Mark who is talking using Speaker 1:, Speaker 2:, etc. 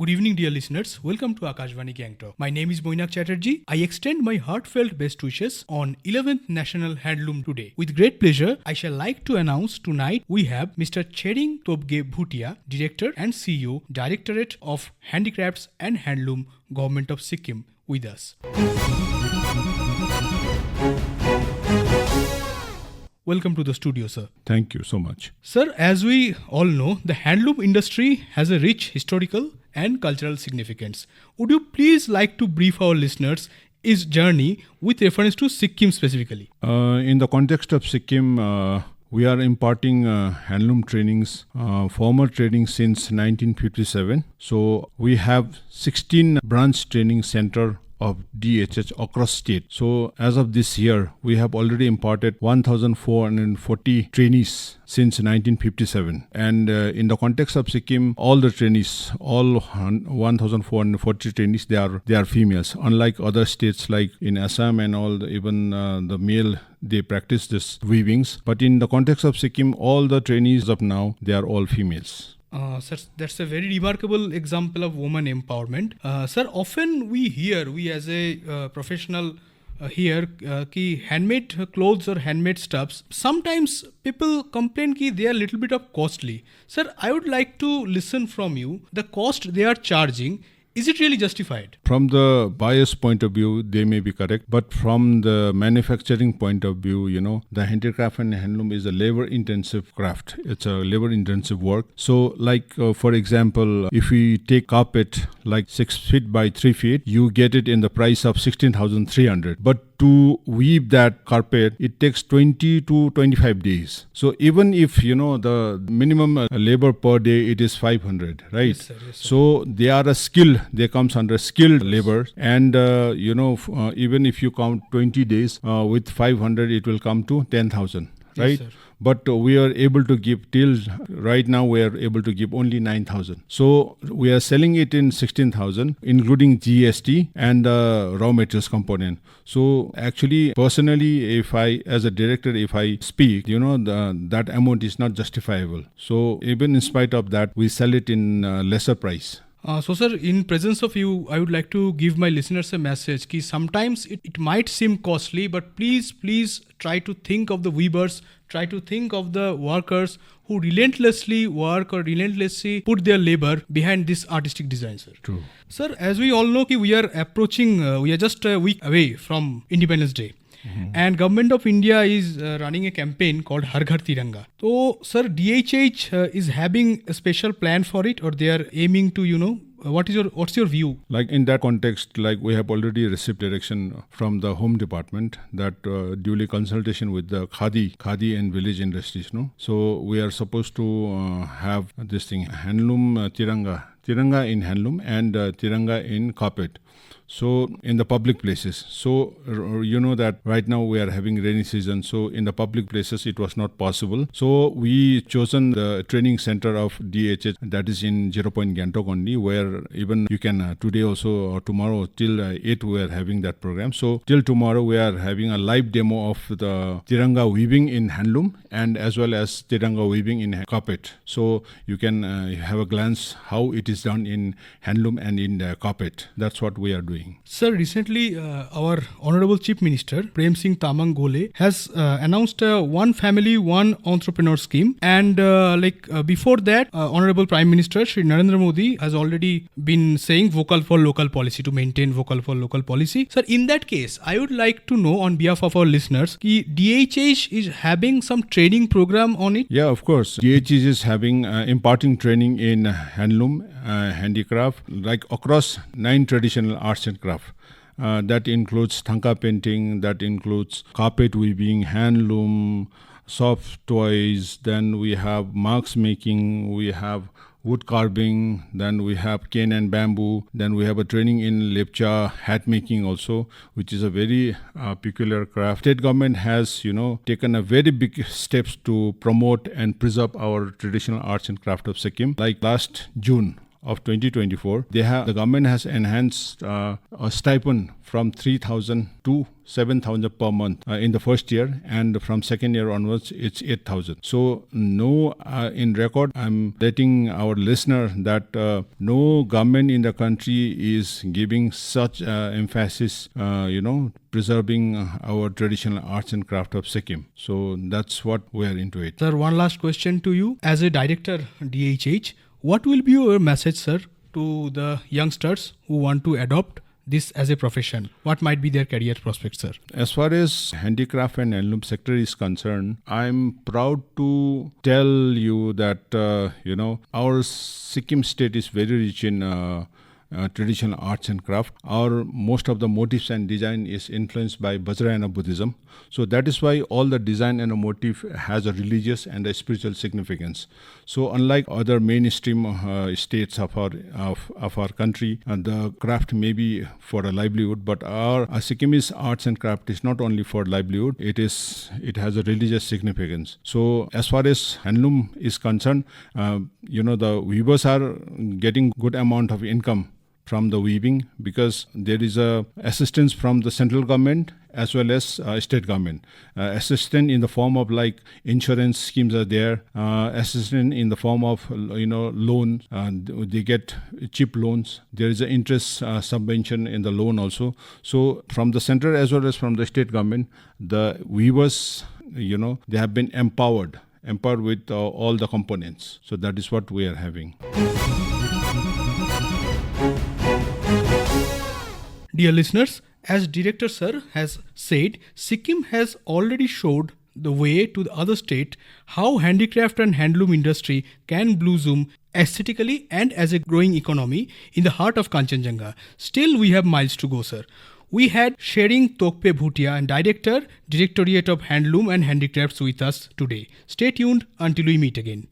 Speaker 1: Good evening, dear listeners. Welcome to Akashvani Gangtok. My name is Mainak Chatterjee. I extend my heartfelt best wishes on 11th National Handloom Today. With great pleasure, I shall like to announce tonight we have Mr. Chering Tobge Bhutia, Director and CEO, Directorate of Handicrafts and Handloom, Government of Sikkim, with us. Welcome to the studio, sir.
Speaker 2: Thank you so much.
Speaker 1: Sir, as we all know, the handloom industry has a rich historical and cultural significance. Would you please like to brief our listeners its journey with reference to Sikkim specifically?
Speaker 2: In the context of Sikkim, we are imparting handloom trainings, formal training since 1957. So we have 16 branch training center of DHH across state. So as of this year, we have already imparted 1,440 trainees since 1957. And in the context of Sikkim, all the trainees, all 1,440 trainees, they are females. Unlike other states like in Assam and all, even the male, they practice this weavings. But in the context of Sikkim, all the trainees of now, they are all females.
Speaker 1: Sir, that's a very remarkable example of woman empowerment. Sir, often we as a professional hear कि handmade clothes or handmade stuffs, sometimes people complain कि they are a little bit of costly. Sir, I would like to listen from you, the cost they are charging, is it really justified?
Speaker 2: From the buyer's point of view, they may be correct. But from the manufacturing point of view, the handicraft and handloom is a labor-intensive craft. It's a labor-intensive work. So, like, for example, if we take carpet, like 6 feet by 3 feet, you get it in the price of 16,300. But to weave that carpet, it takes 20 to 25 days. So even if, the minimum labor per day, it is 500, right?
Speaker 1: Yes, sir.
Speaker 2: So they are a skill. They comes under skilled labor. And, even if you count 20 days, with 500, it will come to 10,000, right?
Speaker 1: Yes,
Speaker 2: but we are able to give till right now we are able to give only 9,000. So we are selling it in 16,000, including GST and raw materials component. So actually, personally, if I, as a director, if I speak, that amount is not justifiable. So even in spite of that, we sell it in lesser price.
Speaker 1: So sir, in presence of you, I would like to give my listeners a message कि sometimes it might seem costly, but please try to think of the weavers, try to think of the workers who relentlessly work or relentlessly put their labor behind this artistic design, sir.
Speaker 2: True.
Speaker 1: Sir, as we all know, we are approaching, we are just a week away from Independence Day. Mm-hmm. And Government of India is running a campaign called Har Ghar Tiranga. So, sir, DHH is having a special plan for it, or they are aiming to, what's your view?
Speaker 2: Like in that context, like we have already received direction from the Home Department that duly consultation with the Khadi and village industries. So we are supposed to have this thing, handloom Tiranga in handloom and Tiranga in carpet. So in the public places. So that right now we are having rainy season. So in the public places it was not possible. So we chosen the training center of DHH that is in 0 Point Gangtok only, where even you can today also or tomorrow till 8 we are having that program. So till tomorrow we are having a live demo of the Tiranga weaving in handloom and as well as Tiranga weaving in carpet. So you can have a glance how it is done in handloom and in the carpet. That's what we are doing.
Speaker 1: Sir, recently our Honorable Chief Minister Prem Singh Tamang Gole has announced a one family, one entrepreneur scheme. And before that, Honorable Prime Minister Shri Narendra Modi has already been saying vocal for local policy, to maintain vocal for local policy. Sir, in that case, I would like to know on behalf of our listeners, that DHH is having some training program on it?
Speaker 2: Yeah, of course. DHH is having imparting training in handloom, handicraft, like across 9 traditional arts and craft. That includes thanka painting, that includes carpet weaving, handloom, soft toys, then we have marks making, we have wood carving, then we have cane and bamboo, then we have a training in lepcha, hat making also, which is a very peculiar craft. State government has, taken a very big steps to promote and preserve our traditional arts and craft of Sikkim. Like last June, of 2024, the government has enhanced a stipend from 3,000 to 7,000 per month in the first year, and from second year onwards it's 8,000. So no, in record I'm letting our listener that no government in the country is giving such emphasis, preserving our traditional arts and craft of Sikkim. So that's what we are into it.
Speaker 1: Sir, one last question to you. As a director, DHH, what will be your message, sir, to the youngsters who want to adopt this as a profession? What might be their career prospects, sir?
Speaker 2: As far as handicraft and handloom sector is concerned, I'm proud to tell you that, our Sikkim state is very rich in traditional arts and craft. Most of the motifs and design is influenced by Vajrayana Buddhism. So that is why all the design and a motif has a religious and a spiritual significance. So unlike other mainstream states of our country, the craft may be for a livelihood, but our Sikkimese arts and craft is not only for livelihood, it has a religious significance. So as far as handloom is concerned, the weavers are getting good amount of income from the weaving, because there is a assistance from the central government as well as state government. Assistance in the form of like insurance schemes are there, assistance in the form of loan, they get cheap loans. There is an interest subvention in the loan also. So from the center as well as from the state government, the weavers, they have been empowered with all the components. So that is what we are having.
Speaker 1: Dear listeners, as Director Sir has said, Sikkim has already showed the way to the other state how handicraft and handloom industry can blossom aesthetically and as a growing economy in the heart of Kanchenjunga. Still, we have miles to go, sir. We had Shering Tokpe Bhutia, and Director, Directorate of Handloom and Handicrafts with us today. Stay tuned until we meet again.